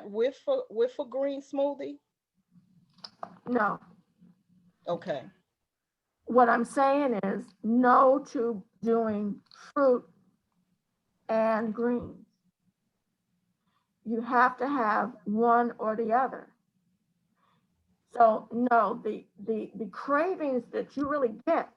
with a green smoothie? No, Okay. what I'm saying is no to doing fruit and greens. You have to have one or the other. So no, the cravings that you really get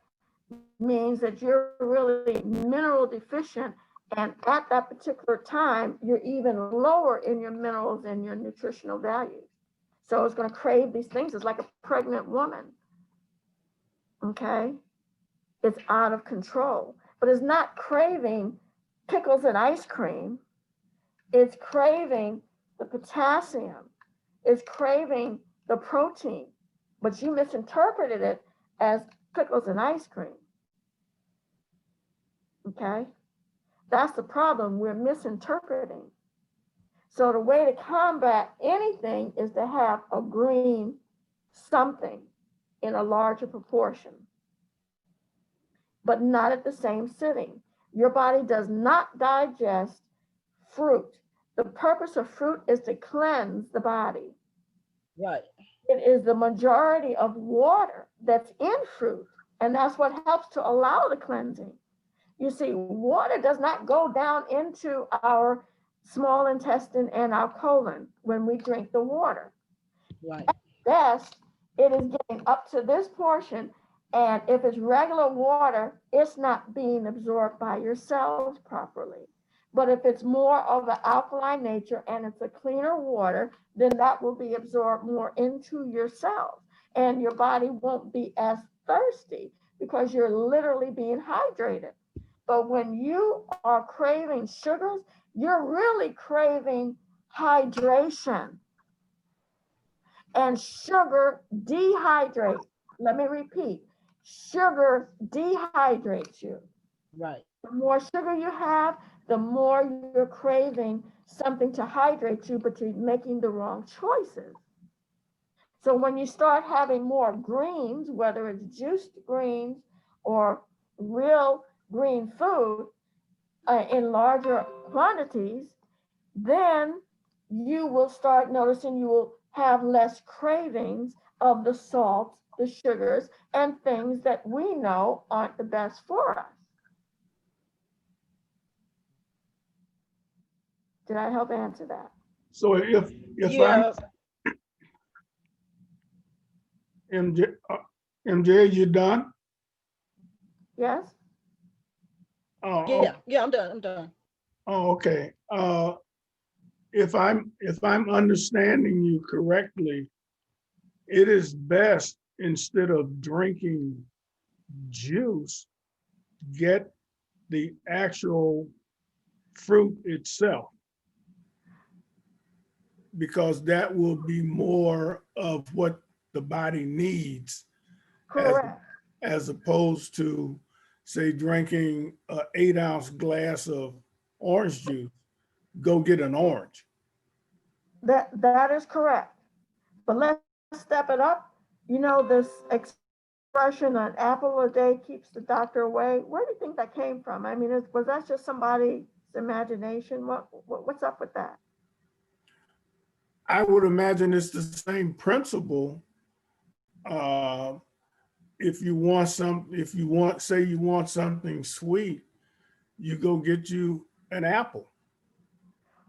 means that you're really mineral deficient, and at that particular time, you're even lower in your minerals and your nutritional values. So it's going to crave these things. It's like a pregnant woman. Okay, it's out of control, but it's not craving pickles and ice cream. It's craving the potassium. It's craving the protein, but you misinterpreted it as pickles and ice cream. Okay, that's the problem. We're misinterpreting. So the way to combat anything is to have a green something in a larger proportion, but not at the same sitting. Your body does not digest fruit. The purpose of fruit is to cleanse the body. Right. It is the majority of water that's in fruit, and that's what helps to allow the cleansing. You see, water does not go down into our small intestine and our colon when we drink the water. Right. Best, it is getting up to this portion, and if it's regular water, it's not being absorbed by your cells properly. But if it's more of an alkaline nature and it's a cleaner water, then that will be absorbed more into your cells, and your body won't be as thirsty because you're literally being hydrated. But when you are craving sugars, you're really craving hydration. And sugar dehydrates. Let me repeat, sugar dehydrates you. Right. The more sugar you have, the more you're craving something to hydrate you, but you're making the wrong choices. So when you start having more greens, whether it's juiced greens or real green food in larger quantities, then you will start noticing you will have less cravings of the salts, the sugars, and things that we know aren't the best for us. Did I help answer that? So if I'm Yeah. MJ, MJ, you done? Yes? Oh, Yeah. Yeah. I'm done. I'm done. oh, okay. If I'm understanding you correctly, it is best instead of drinking juice, get the actual fruit itself, because that will be more of what the body needs, as Correct. as opposed to, say, drinking an 8 ounce glass of orange juice. Go get an orange. That is correct. But let's step it up. You know, this expression, an apple a day keeps the doctor away. Where do you think that came from? I mean, was that just somebody's imagination? What's up with that? I would imagine it's the same principle. Uh, if you want, say you want something sweet, you go get you an apple.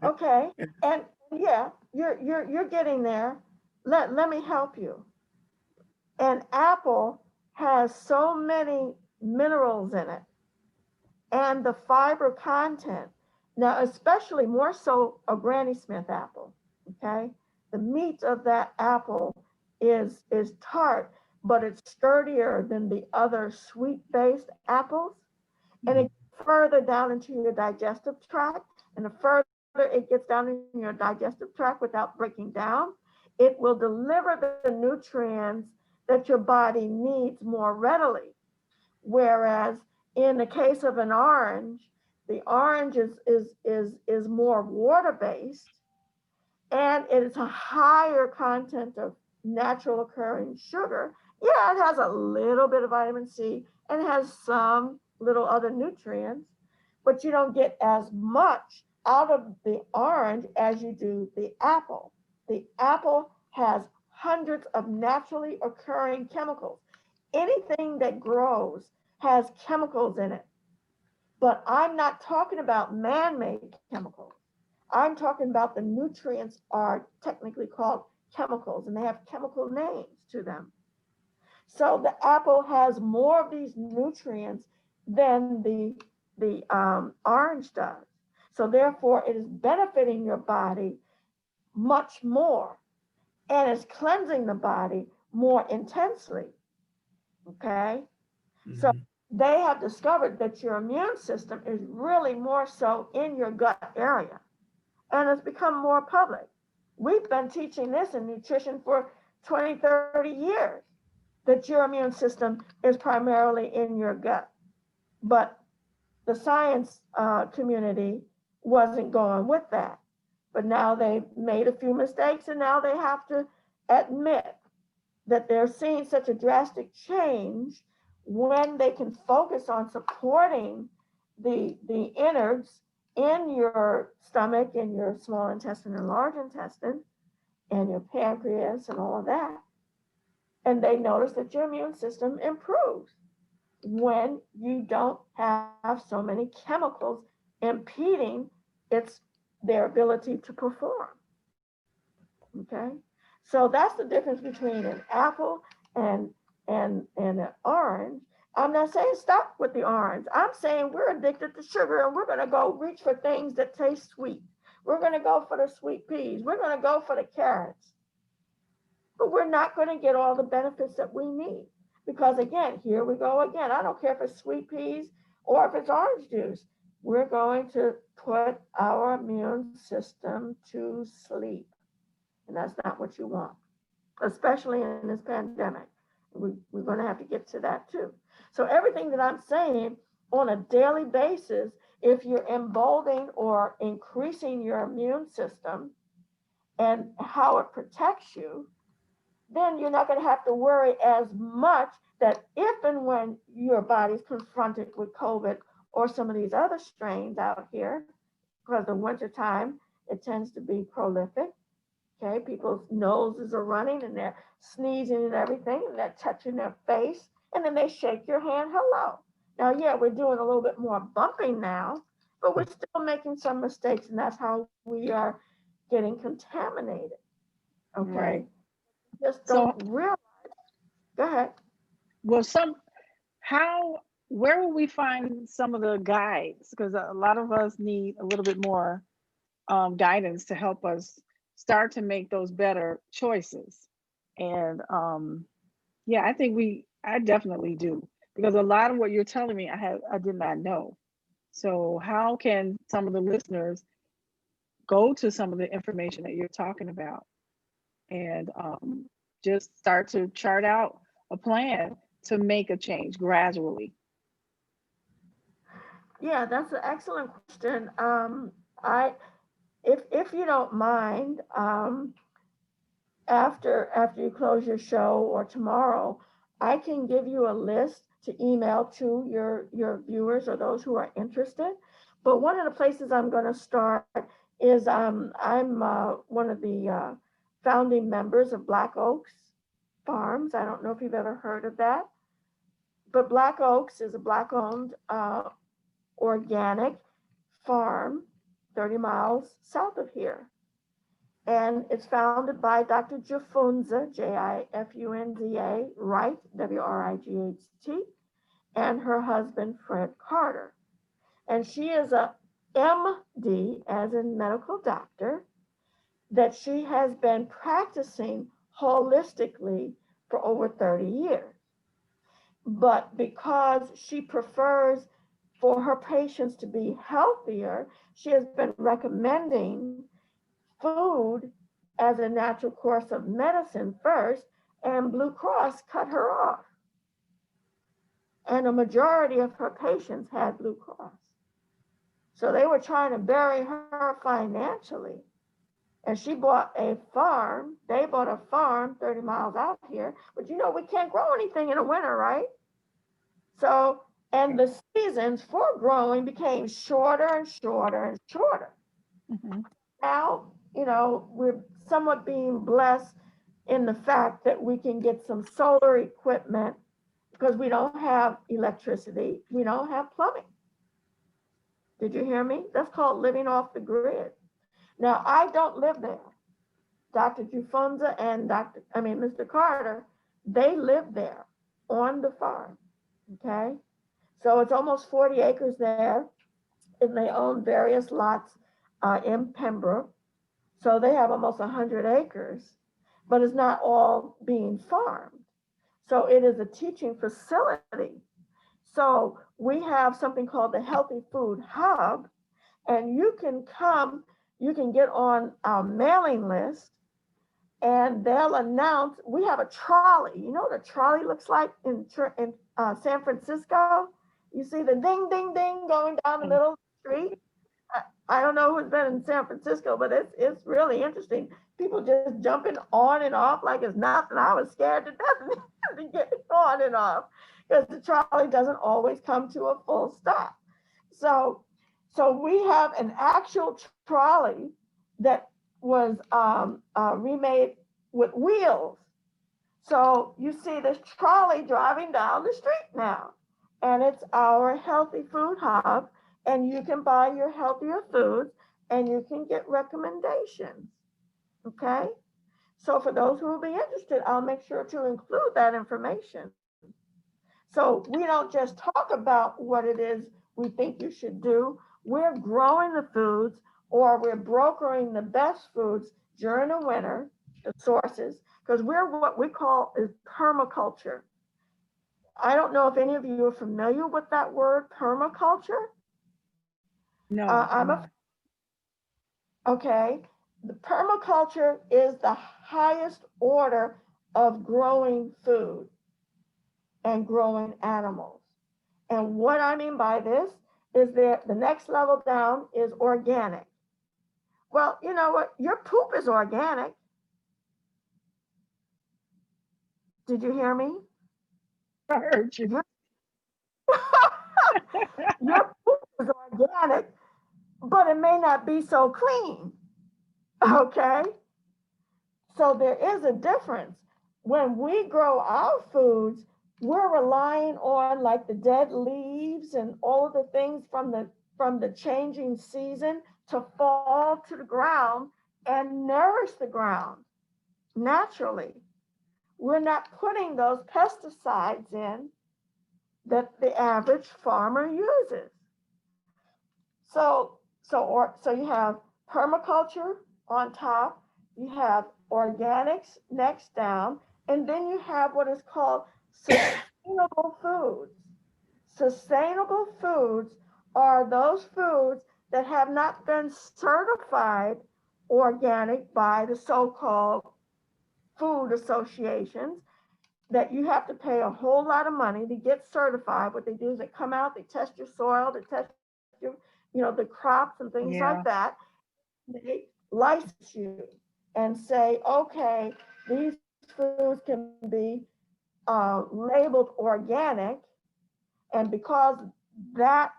Okay, And and yeah, you're getting there. Let me help you. An apple has so many minerals in it and the fiber content. Now, especially more so a Granny Smith apple. Okay, the meat of that apple is tart, but it's sturdier than the other sweet based apples, and it further down into your digestive tract. And the further it gets down in your digestive tract without breaking down, it will deliver the nutrients that your body needs more readily. Whereas in the case of an orange, the orange is more water based, and it is a higher content of natural occurring sugar. Yeah, it has a little bit of vitamin C and it has some little other nutrients, but you don't get as much out of the orange as you do the apple. The apple has hundreds of naturally occurring chemicals. Anything that grows has chemicals in it. But I'm not talking about man-made chemicals. I'm talking about the nutrients are technically called chemicals, and they have chemical names to them. So the apple has more of these nutrients than the orange does. So therefore, it is benefiting your body much more, and it's cleansing the body more intensely. Okay, so Mhm. they have discovered that your immune system is really more so in your gut area, and it's become more public. We've been teaching this in nutrition for 20, 30 years, that your immune system is primarily in your gut. But the science community wasn't going with that. But now they made a few mistakes, and now they have to admit that they're seeing such a drastic change when they can focus on supporting the innards in your stomach and your small intestine and large intestine and your pancreas and all of that. And they notice that your immune system improves when you don't have so many chemicals impeding its their ability to perform. Okay, so that's the difference between an apple and an orange. I'm not saying stop with the orange. I'm saying we're addicted to sugar, and we're going to go reach for things that taste sweet. We're going to go for the sweet peas. We're going to go for the carrots, but we're not going to get all the benefits that we need. Because again, here we go again. I don't care if it's sweet peas or if it's orange juice. We're going to put our immune system to sleep. And that's not what you want, especially in this pandemic. We're going to have to get to that too. So everything that I'm saying on a daily basis, if you're emboldening or increasing your immune system and how it protects you, then you're not going to have to worry as much that if and when your body's confronted with COVID or some of these other strains out here, because the wintertime, it tends to be prolific. Okay, people's noses are running and they're sneezing and everything, and they're touching their face, and then they shake your hand, hello. Now, yeah, we're doing a little bit more bumping now, but we're still making some mistakes, and that's how we are getting contaminated. Okay, Right. just So, don't realize. Go ahead. well, how, where will we find some of the guides? Because a lot of us need a little bit more guidance to help us start to make those better choices. And yeah, I definitely do, because a lot of what you're telling me, I did not know. So how can some of the listeners go to some of the information that you're talking about and just start to chart out a plan to make a change gradually? Yeah, that's an excellent question. I, if you don't mind, after you close your show or tomorrow, I can give you a list to email to your viewers or those who are interested. But one of the places I'm going to start is I'm one of the founding members of Black Oaks Farms. I don't know if you've ever heard of that, but Black Oaks is a Black-owned organic farm 30 miles south of here. And it's founded by Dr. Jifunza, Jifunza, Wright, Wright, and her husband, Fred Carter. And she is a MD, as in medical doctor, that she has been practicing holistically for over 30 years. But because she prefers for her patients to be healthier, she has been recommending food as a natural course of medicine first, and Blue Cross cut her off. And a majority of her patients had Blue Cross. So they were trying to bury her financially. And she bought a farm. They bought a farm 30 miles out here. But you know, we can't grow anything in the winter, right? So, and the seasons for growing became shorter and shorter and shorter. Mhm. Now, we're somewhat being blessed in the fact that we can get some solar equipment because we don't have electricity, we don't have plumbing. Did you hear me? That's called living off the grid. Now, I don't live there. Dr. Jufunza and Mr. Carter, they live there on the farm. Okay. So it's almost 40 acres there, and they own various lots in Pembroke. So they have almost 100 acres, but it's not all being farmed. So it is a teaching facility. So we have something called the Healthy Food Hub, and you can come, you can get on our mailing list, and they'll announce. We have a trolley. You know what a trolley looks like in San Francisco? You see the ding, ding, ding going down the middle of the street. I don't know who's been in San Francisco, but it's really interesting. People just jumping on and off like it's nothing. I was scared to death to get on and off because the trolley doesn't always come to a full stop. So, so we have an actual trolley that was remade with wheels. So you see this trolley driving down the street now, and it's our healthy food hub, and you can buy your healthier foods and you can get recommendations. Okay. So for those who will be interested, I'll make sure to include that information. So we don't just talk about what it is we think you should do. We're growing the foods, or we're brokering the best foods during the winter, the sources, because we're what we call is permaculture. I don't know if any of you are familiar with that word permaculture. No, I'm I'm a not. Okay. The permaculture is the highest order of growing food and growing animals. And what I mean by this is that the next level down is organic. Well, you know what? Your poop is organic. Did you hear me? I heard you. Your, your poop is organic, but it may not be so clean. Okay. So there is a difference. When we grow our foods, we're relying on like the dead leaves and all of the things from the changing season to fall to the ground and nourish the ground naturally. We're not putting those pesticides in that the average farmer uses. So you have permaculture on top, you have organics next down, and then you have what is called sustainable foods. Sustainable foods are those foods that have not been certified organic by the so-called food associations, that you have to pay a whole lot of money to get certified. What they do is they come out, they test your soil, they test your, the crops and things like Yeah. that. They license you and say, okay, these foods can be labeled organic, and because that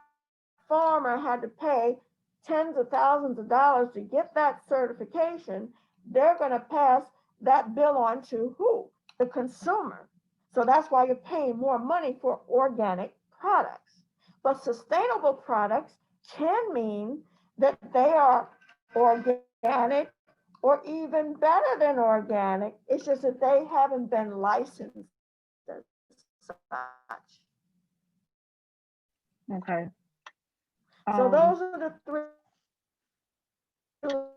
farmer had to pay tens of thousands of dollars to get that certification, they're going to pass that bill on to who? The consumer. So that's why you're paying more money for organic products. But sustainable products can mean that they are organic or even better than organic. It's just that they haven't been licensed as such. Okay. So those are the Um, three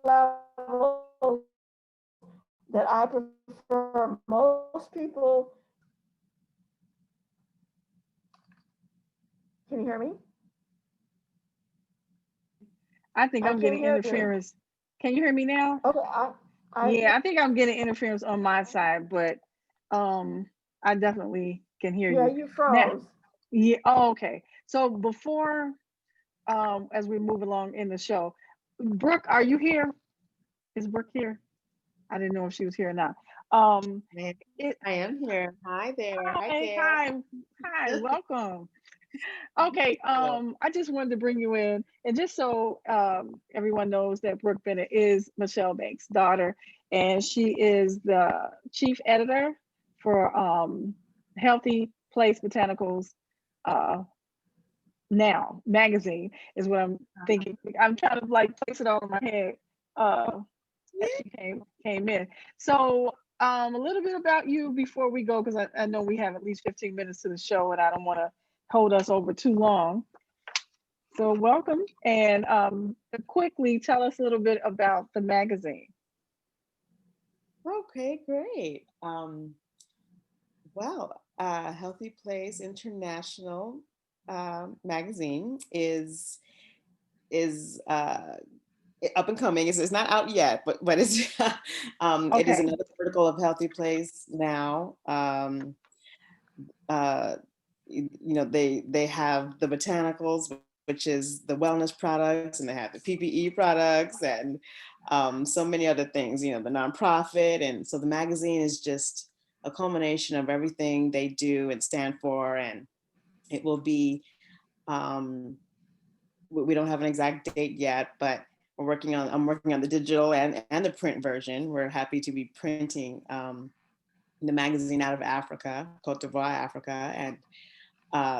levels that I prefer. Most people, can you hear me? I I think I'm can getting hear you. interference. Can you hear me now? Okay, I, Yeah, I think I'm getting interference on my side, but I definitely can hear yeah, you. you Now, froze. yeah, oh, okay. So before as we move along in the show, Brooke, are you here? Is Brooke here? I didn't know if she was here or not. Um Man, it I am here. Hi there. Hi, Hi, Gail. hi, hi, welcome. Okay, Yeah. I just wanted to bring you in, and just so everyone knows that Brooke Bennett is Michele Banks' daughter, and she is the chief editor for Healthy Place Botanicals uh, Now magazine is what I'm thinking. I'm trying to like place it all in my head as she came in. So a little bit about you before we go, because I know we have at least 15 minutes to the show, and I don't want to hold us over too long. So welcome, and quickly tell us a little bit about the magazine. Okay, great. Well, Healthy Place International magazine is up and coming. It's not out yet, but it's it is Okay, another vertical of Healthy Place now. They have the botanicals, which is the wellness products, and they have the PPE products, and so many other things. The nonprofit, and so the magazine is just a culmination of everything they do and stand for, and it will be. We don't have an exact date yet, but I'm working on the digital and the print version. We're happy to be printing the magazine out of Africa, Cote d'Ivoire, Africa, and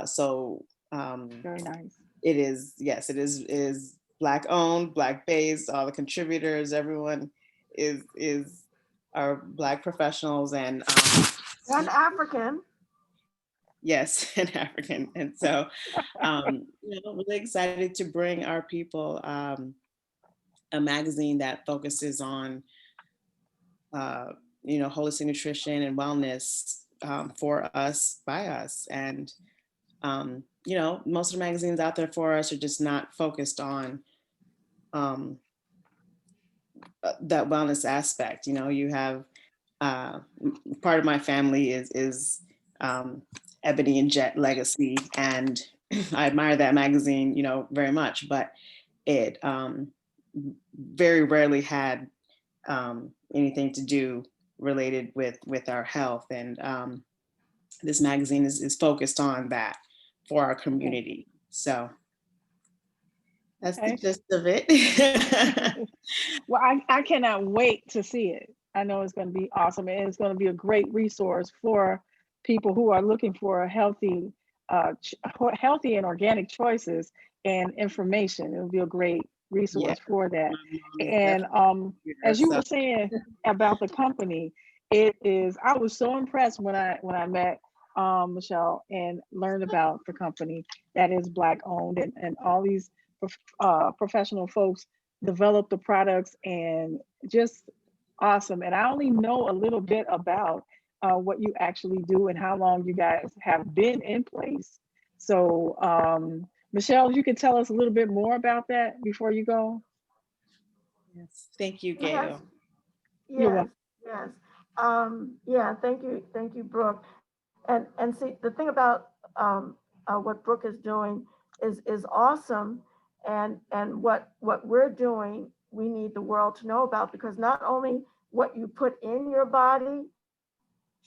so very nice. it is, yes, it is Black owned, Black based. All the contributors, everyone is are Black professionals, and And African. yes, and African. And so really excited to bring our people a magazine that focuses on holistic nutrition and wellness for us, by us. And most of the magazines out there for us are just not focused on um, that wellness aspect. You have part of my family is Ebony and Jet Legacy, and I admire that magazine, very much. But it very rarely had anything to do related with our health, and this magazine is focused on that for our Okay, community. So that's the okay. gist of it. Well, I cannot wait to see it. I know it's going to be awesome, and it's going to be a great resource for people who are looking for a healthy and organic choices and information. It'll be a great Yeah, resource for that. my mom is And definitely here. as you So were saying about the company, it is. I was so impressed when I met Michele and learned about the company that is Black owned, and all these professional folks develop the products, and just awesome. And I only know a little bit about what you actually do and how long you guys have been in place. So, Michele, if you could tell us a little bit more about that before you go. yes, thank you, Yes, Gail. You're yes, welcome. yes. Yeah, thank you, Brooke. And see, the thing about what Brooke is doing is awesome, and what we're doing, we need the world to know about, because not only what you put in your body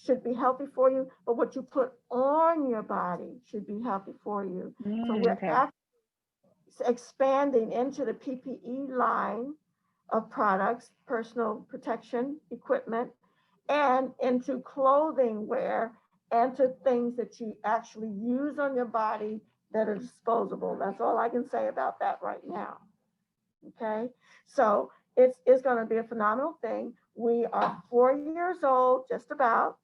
should be healthy for you, but what you put on your body should be healthy for you. So we're Okay. expanding into the PPE line of products, personal protection equipment, and into clothing wear, and to things that you actually use on your body that are disposable. That's all I can say about that right now. Okay, so it's going to be a phenomenal thing. We are 4 years old, just about,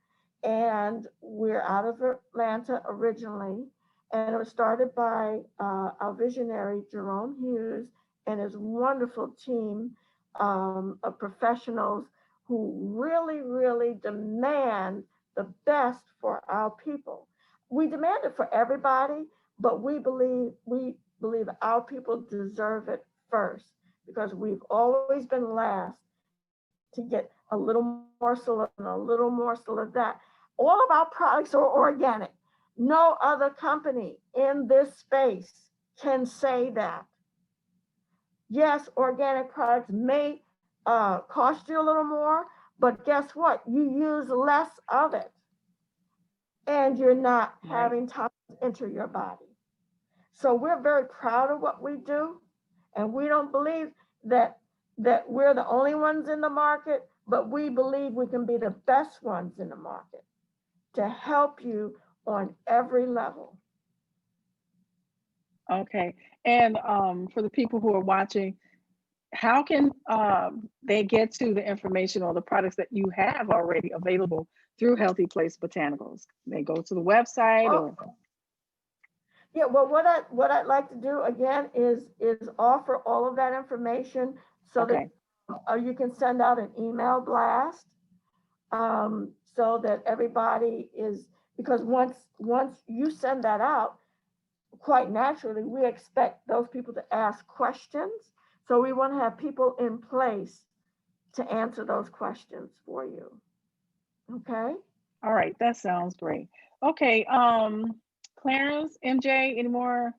and we're out of Atlanta originally, and it was started by our visionary Jerome Hughes and his wonderful team of professionals who really demand the best for our people. We demand it for everybody, but we believe our people deserve it first, because we've always been last to get a little morsel of and a little morsel of that. All of our products are organic. No other company in this space can say that. Yes, organic products may cost you a little more, but guess what? You use less of it, and you're not Right. having toxins enter your body. So we're very proud of what we do, and we don't believe that we're the only ones in the market, but we believe we can be the best ones in the market to help you on every level. Okay. And for the people who are watching, how can they get to the information or the products that you have already available through Healthy Place Botanicals? They go to the website or? Yeah, well, what I'd like to do again is offer all of that information so Okay. that you can send out an email blast, so that everybody is, because once you send that out, quite naturally, we expect those people to ask questions. So we want to have people in place to answer those questions for you. Okay? All right, that sounds great. Okay, Clarence, MJ, any more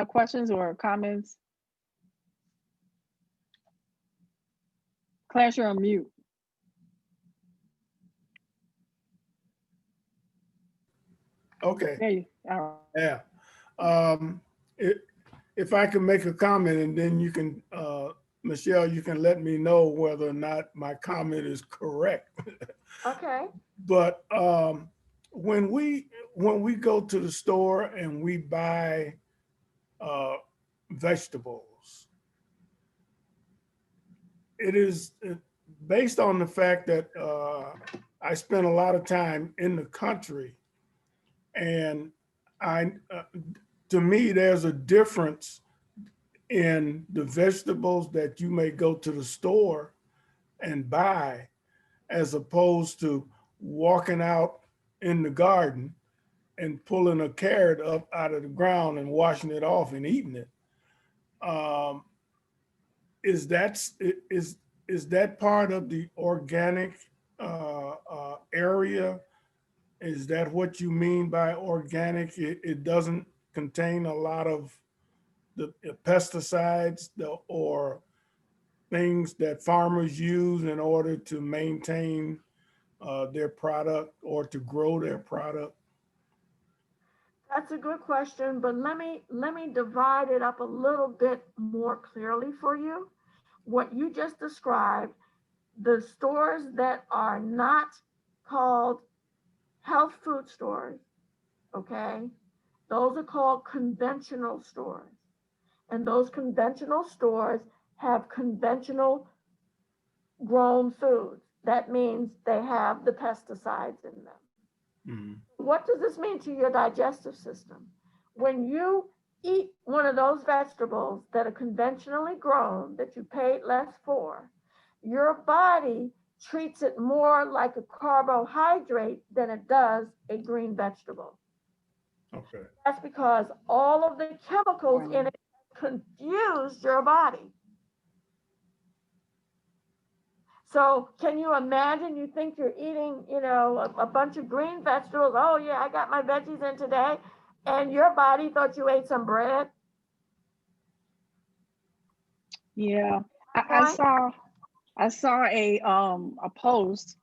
questions or comments? Clarence, you're on mute. Okay. There you are. Yeah. If I can make a comment, and then you can, Michelle, you can let me know whether or not my comment is correct. Okay. But when we go to the store and we buy vegetables, it is based on the fact that I spent a lot of time in the country, and to me, there's a difference in the vegetables that you may go to the store and buy, as opposed to walking out in the garden and pulling a carrot up out of the ground and washing it off and eating it. Is that part of the organic area? Is that what you mean by organic? It doesn't contain a lot of the pesticides or things that farmers use in order to maintain their product or to grow their product? That's a good question, but let me divide it up a little bit more clearly for you. What you just described, the stores that are not called health food stores, okay? Those are called conventional stores. And those conventional stores have conventional grown foods. That means they have the pesticides in them. Mm-hmm. What does this mean to your digestive system? When you eat one of those vegetables that are conventionally grown, that you paid less for, your body treats it more like a carbohydrate than it does a green vegetable. Okay. That's because all of the chemicals in it confused your body. So can you imagine, you think you're eating, a bunch of green vegetables. Oh yeah, I got my veggies in today. And your body thought you ate some bread. Yeah, I saw a post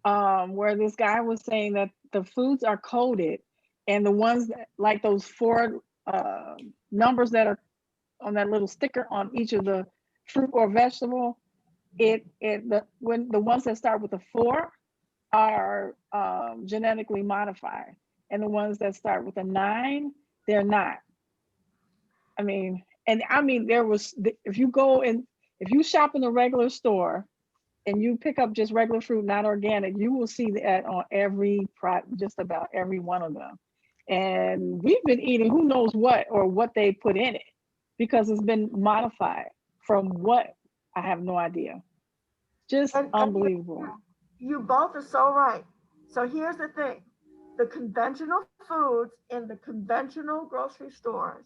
where this guy was saying that the foods are coded, and the ones that, like those four numbers that are on that little sticker on each of the fruit or vegetable, when the ones that start with a 4 are genetically modified, and the ones that start with a 9, they're not. I mean, if you shop in a regular store and you pick up just regular fruit, not organic, you will see that on just about every one of them. And we've been eating who knows what or what they put in it, because it's been modified from what, I have no idea. Just unbelievable. You both are so right. So here's the thing. The conventional foods in the conventional grocery stores.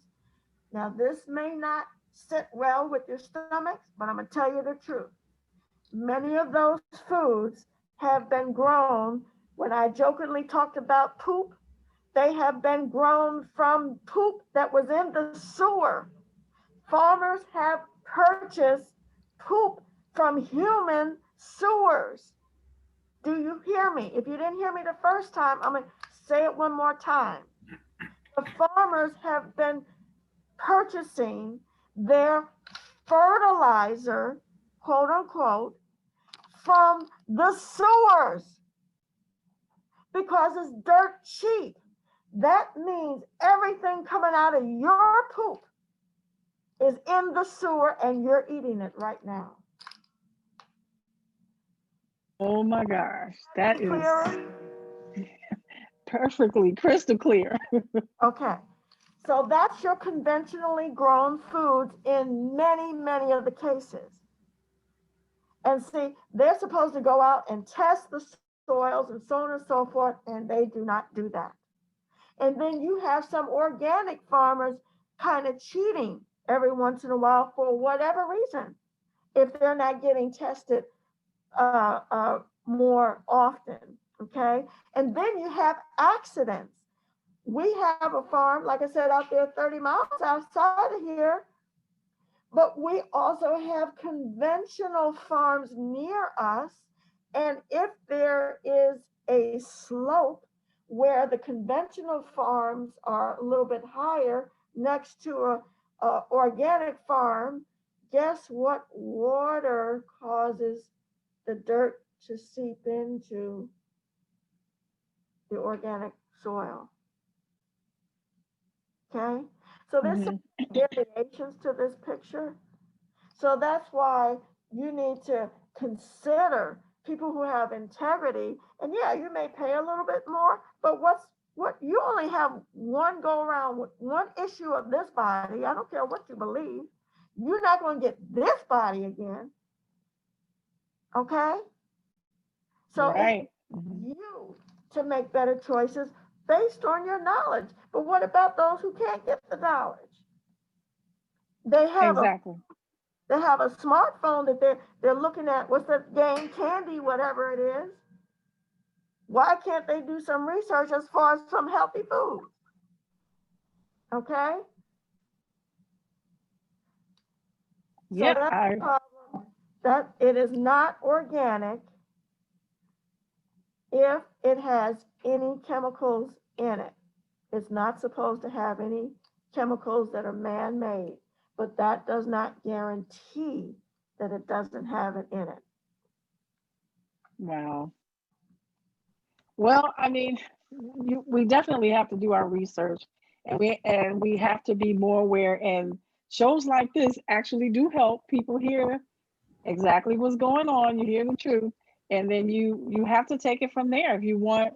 Now, this may not sit well with your stomachs, but I'm going to tell you the truth. Many of those foods have been grown. When I jokingly talked about poop, they have been grown from poop that was in the sewer. Farmers have purchased poop from human sewers. Do you hear me? If you didn't hear me the first time, I'm going to say it one more time. The farmers have been purchasing their fertilizer, quote unquote, from the sewers because it's dirt cheap. That means everything coming out of your poop is in the sewer and you're eating it right now. Oh my gosh, that is Clearer? perfectly crystal clear. Okay. So that's your conventionally grown foods in many, many of the cases. And see, they're supposed to go out and test the soils and so on and so forth, and they do not do that. And then you have some organic farmers kind of cheating every once in a while for whatever reason, if they're not getting tested more often. Okay. And then you have accidents. We have a farm, like I said, out there 30 miles outside of here, but we also have conventional farms near us. And if there is a slope where the conventional farms are a little bit higher next to a organic farm, guess what water causes the dirt to seep into the organic soil? Okay, so there's some variations to this picture. So that's why you need to consider people who have integrity. And yeah, you may pay a little bit more, but what you only have one go around with one issue of this body. I don't care what you believe. You're not going to get this body again. Okay? So Right. it's you to make better choices based on your knowledge. But what about those who can't get the knowledge? They have Exactly. they have a smartphone that they're looking at. What's that game? Candy, whatever it is. Why can't they do some research as far as some healthy food? Okay. Yeah, So that's the problem. That it is not organic if it has any chemicals in it. It's not supposed to have any chemicals that are man-made, but that does not guarantee that it doesn't have it in it. wow. Well, I mean, we definitely have to do our research, and we have to be more aware. And shows like this actually do help people hear exactly what's going on. You hear the truth, and then you have to take it from there if you want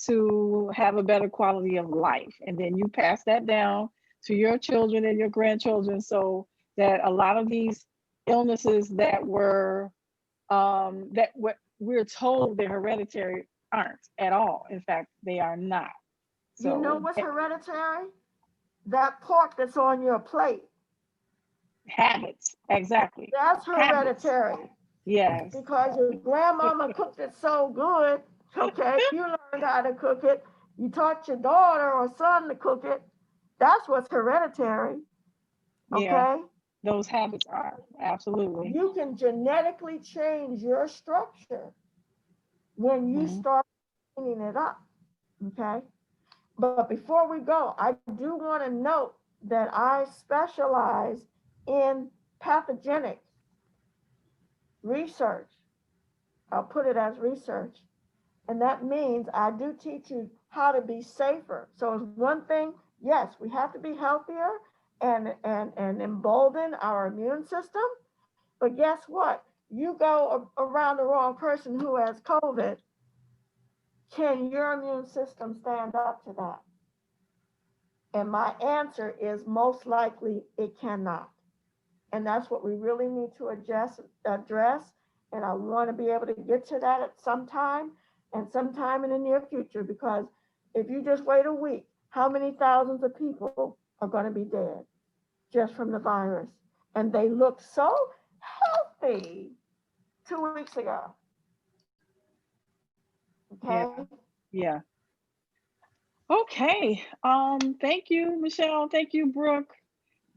to have a better quality of life. And then you pass that down to your children and your grandchildren, so that a lot of these illnesses that we're told they're hereditary aren't at all. In fact, they are not. You know So what's hereditary? That pork that's on your plate. habits, exactly. That's Habits. hereditary. Yes. Because your grandmama cooked it so good, okay, you learned how to cook it, you taught your daughter or son to cook it, that's what's hereditary, Yeah. okay? Those habits are absolutely. You can genetically change your structure when you start cleaning it up, okay? But before we go, I do want to note that I specialize in pathogenic research. I'll put it as research. And that means I do teach you how to be safer. So it's one thing, yes, we have to be healthier and embolden our immune system. But guess what? You go around the wrong person who has COVID, can your immune system stand up to that? And my answer is most likely it cannot. And that's what we really need to address. And I want to be able to get to that at some time and sometime in the near future, because if you just wait a week, how many thousands of people are going to be dead just from the virus? And they look so healthy 2 weeks ago. Okay. Yeah. Okay. Thank you, Michelle. Thank you, Brooke.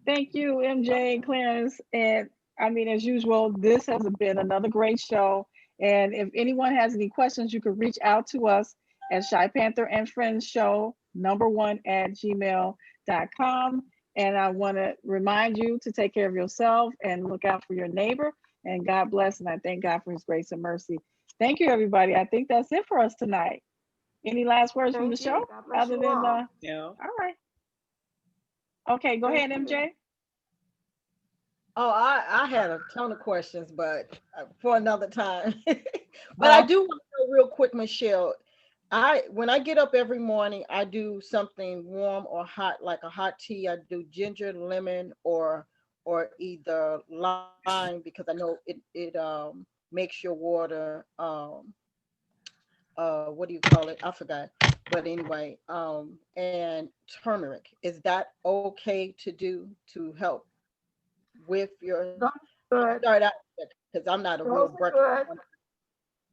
Thank you, MJ, Clarence. And I mean, as usual, this has been another great show. And if anyone has any questions, you can reach out to us at Shy Panther and Friends Show #1 @gmail.com. And I want to remind you to take care of yourself and look out for your neighbor. And God bless. And I thank God for his grace and mercy. Thank you, everybody. I think that's it for us tonight. Any last words from the Thank you. show? God bless Other you than, all. Yeah. all right. Okay, go ahead, Thank you. MJ. Oh, I had a ton of questions, but for another time. But I do want to know real quick, Michelle. When I get up every morning, I do something warm or hot, like a hot tea. I do ginger, lemon, or either lime, because I know it makes your water what do you call it? I forgot. But anyway, and turmeric. Is that okay to do to help with your Those are good. start out, because I'm not a real Those breakfast are good.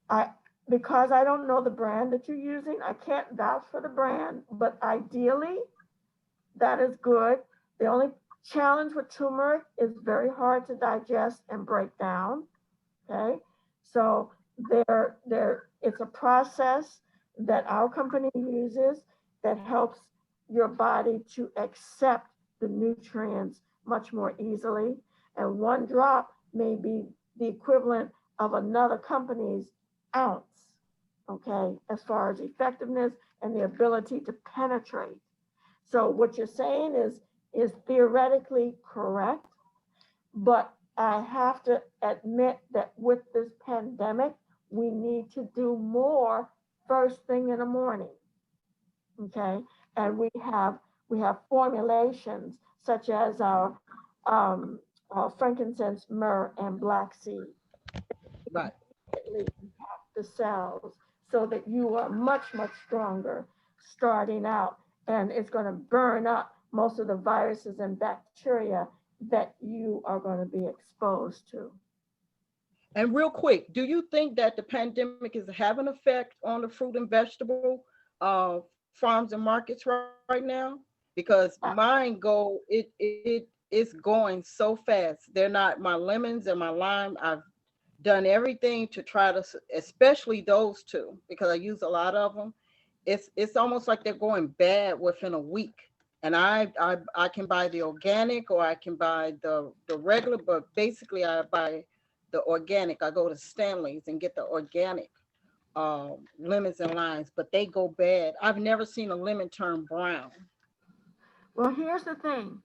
one. Because I don't know the brand that you're using, I can't vouch for the brand, but ideally, that is good. The only challenge with turmeric is very hard to digest and break down. Okay, so it's a process that our company uses that helps your body to accept the nutrients much more easily. And one drop may be the equivalent of another company's ounce, okay, as far as effectiveness and the ability to penetrate. So what you're saying is theoretically correct, but I have to admit that with this pandemic, we need to do more first thing in the morning. Okay, and we have formulations such as um, our frankincense, myrrh, and black seed. Right. Immediately impact the cells so that you are much stronger starting out, and it's going to burn up most of the viruses and bacteria that you are going to be exposed to. And real quick, do you think that the pandemic is having an effect on the fruit and vegetable farms and markets right now? Because mine it's going so fast. They're not my lemons and my lime. I've done everything to try to, especially those two, because I use a lot of them. It's almost like they're going bad within a week. And I can buy the organic, or I can buy the regular, but basically I buy the organic. I go to Stanley's and get the organic lemons and limes, but they go bad. I've never seen a lemon turn brown. Well, here's the thing,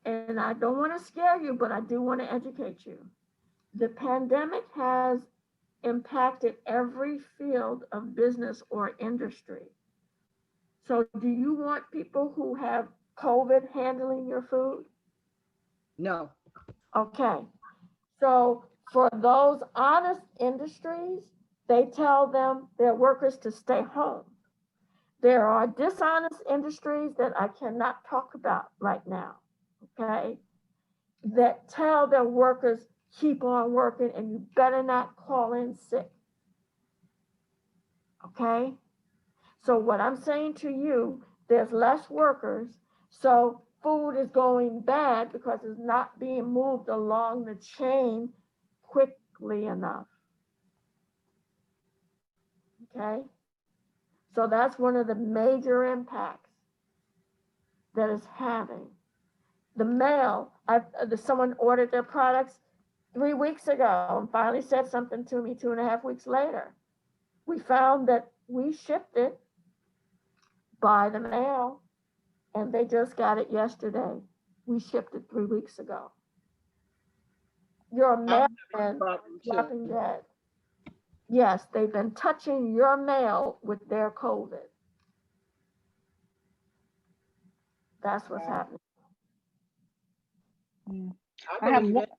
and I don't want to scare you, but I do want to educate you. The pandemic has impacted every field of business or industry. So, do you want people who have COVID handling your food? No. Okay. So, for those honest industries, they tell their workers to stay home. There are dishonest industries that I cannot talk about right now, okay, that tell their workers keep on working and you better not call in sick, okay? So what I'm saying to you, there's less workers, so food is going bad because it's not being moved along the chain quickly enough, okay? So that's one of the major impacts that it's having. The mail, someone ordered their products 3 weeks ago and finally said something to me 2.5 weeks later. We found that we shipped it by the mail and they just got it yesterday. We shipped it 3 weeks ago. Your I'm having a mailman problem is too. dropping dead. Yes, they've been touching your mail with their COVID. That's what's happening. Mm. I I have believe one, it.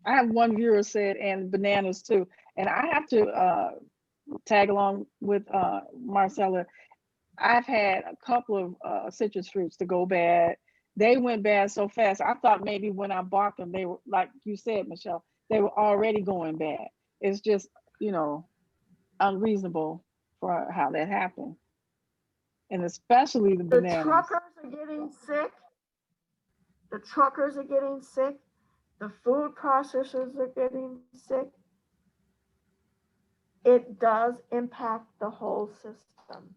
I have one viewer said, and bananas too. And I have to tag along with Marcella. I've had a couple of citrus fruits to go bad. They went bad so fast. I thought maybe when I bought them, they were, like you said, Michelle, they were already going bad. It's just, you know, unreasonable for how that happened. And especially the The bananas. truckers are getting sick. The truckers are getting sick. The food processors are getting sick. It does impact the whole system.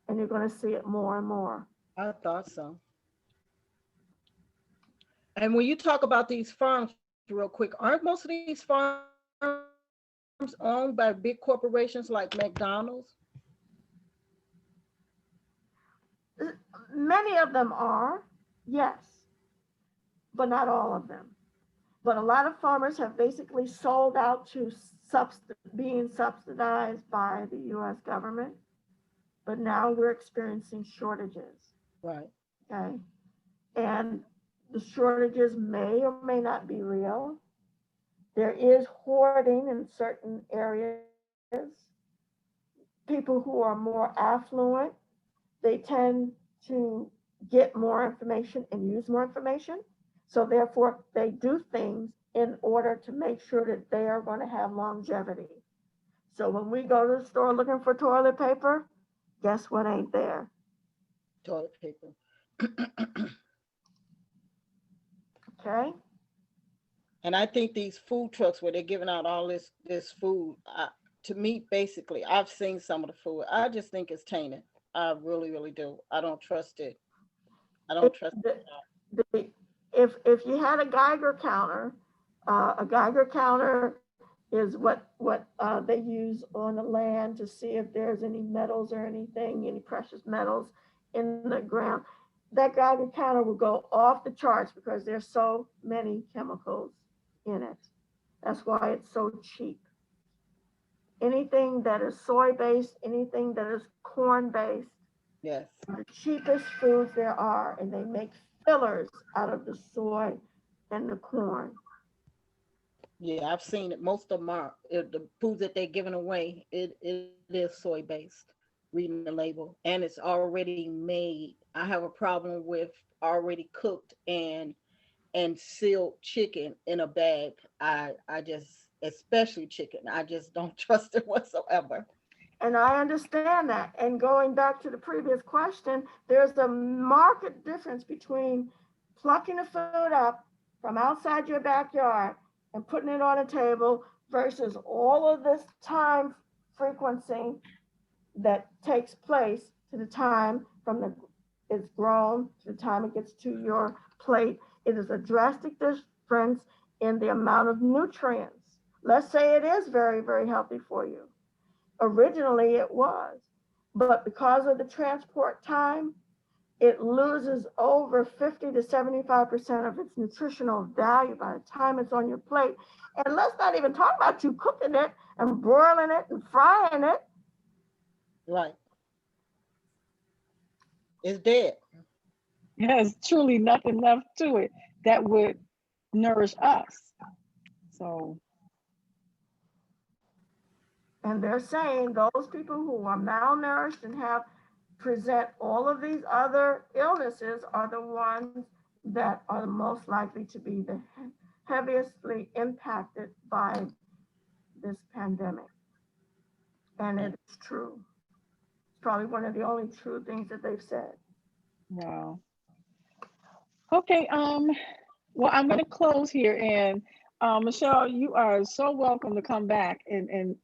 And you're going to see it more and more. I thought so. And when you talk about these farms, real quick, aren't most of these farms owned by big corporations like McDonald's? Many of them are, yes, but not all of them. But a lot of farmers have basically sold out to being subsidized by the US government. But now we're experiencing shortages. Right. Okay. And the shortages may or may not be real. There is hoarding in certain areas. People who are more affluent, they tend to get more information and use more information. So therefore, they do things in order to make sure that they are going to have longevity. So when we go to the store looking for toilet paper, guess what ain't there? Toilet paper. Okay. And I think these food trucks where they're giving out all this food, to me, basically, I've seen some of the food. I just think it's tainted. I really, really do. I don't trust it. I don't trust it. If you had a Geiger counter is what they use on the land to see if there's any metals or anything, any precious metals in the ground. That Geiger counter will go off the charts because there's so many chemicals in it. That's why it's so cheap. Anything that is soy-based, anything that is corn-based, Yes. are the cheapest foods there are, and they make fillers out of the soy and the corn. Yeah, I've seen it. Most of them are the foods that they're giving away. It is soy based. Reading the label, and it's already made. I have a problem with already cooked and sealed chicken in a bag. I just, especially chicken, I just don't trust it whatsoever. And I understand that. And going back to the previous question, there's a marked difference between plucking the food up from outside your backyard and putting it on a table versus all of this time frequency that takes place to the time from the it's grown to the time it gets to your plate. It is a drastic difference in the amount of nutrients. Let's say it is very, very healthy for you. Originally it was, but because of the transport time, it loses over 50 to 75% of its nutritional value by the time it's on your plate. And let's not even talk about you cooking it and broiling it and frying it. Right. It's dead. There's truly nothing left to it that would nourish us. So, And they're saying those people who are malnourished and present all of these other illnesses are the ones that are the most likely to be the heaviestly impacted by this pandemic. And it's true. It's probably one of the only true things that they've said. wow. Okay, well, I'm gonna close here, and Michelle, you are so welcome to come back and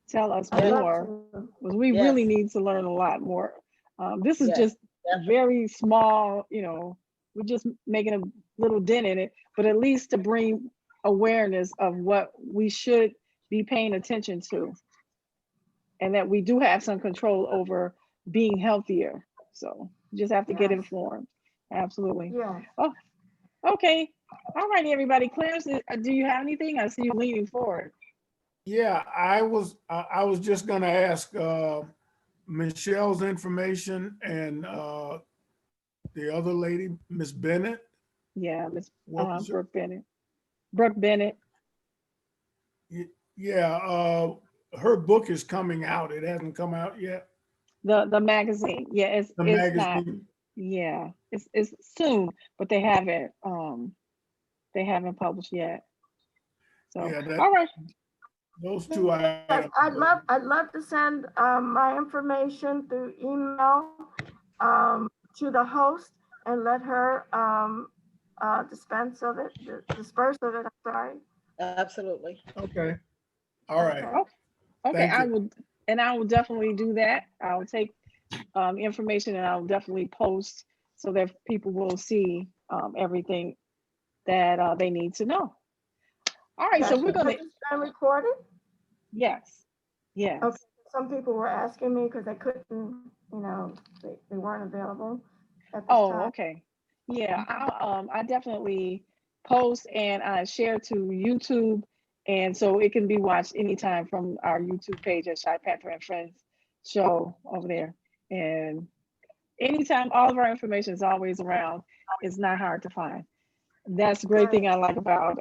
tell us I'd love more, to. because we Yes. really need to learn a lot more. This is Yes, just definitely. very small, we're just making a little dent in it, but at least to bring awareness of what we should be paying attention to, and that we do have some control over being healthier. So you just have to get Yes. informed. Absolutely. Yeah. Oh, okay. All righty, everybody. Clarence, do you have anything? I see you leaning forward. Yeah, I was just gonna ask Michelle's information and the other lady, Miss Bennett. Yeah, Miss What was Brooke Bennett. Brooke Bennett. Yeah, her book is coming out. It hasn't come out yet. The magazine. Yeah, The it's not. magazine. Yeah, it's soon, but they haven't published yet. So Yeah, all right. those two Yes, items. I'd love to send my information through email to the host and let her disperse of it. I'm sorry. Absolutely. Okay. All right. Okay. Okay, Thank you. I will definitely do that. I'll take information and I'll definitely post so that people will see everything that they need to know. All right, so That's we're gonna, because it's been recorded. yes, yes. Okay. Some people were asking me because they couldn't, they weren't available at this Oh, time. okay. Yeah, I definitely post and I share to YouTube, and so it can be watched anytime from our YouTube page at Shy Panther and Friends show over there. And anytime, all of our information is always around. It's not hard to find. That's a great thing I like about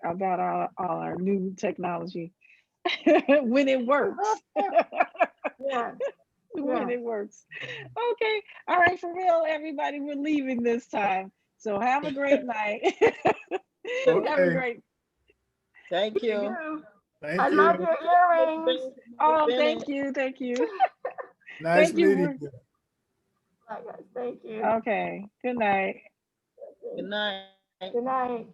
all our new technology when it works. Yeah. When it works. Okay. All right, for real, everybody, we're leaving this time. So have a great night. Have a Okay. great. Thank you. You. Thank I you. love your earrings. Oh, thank you. Thank you. Nice Thank you. meeting you. Bye, guys. Thank you. Okay. Good night. Good night. Good night.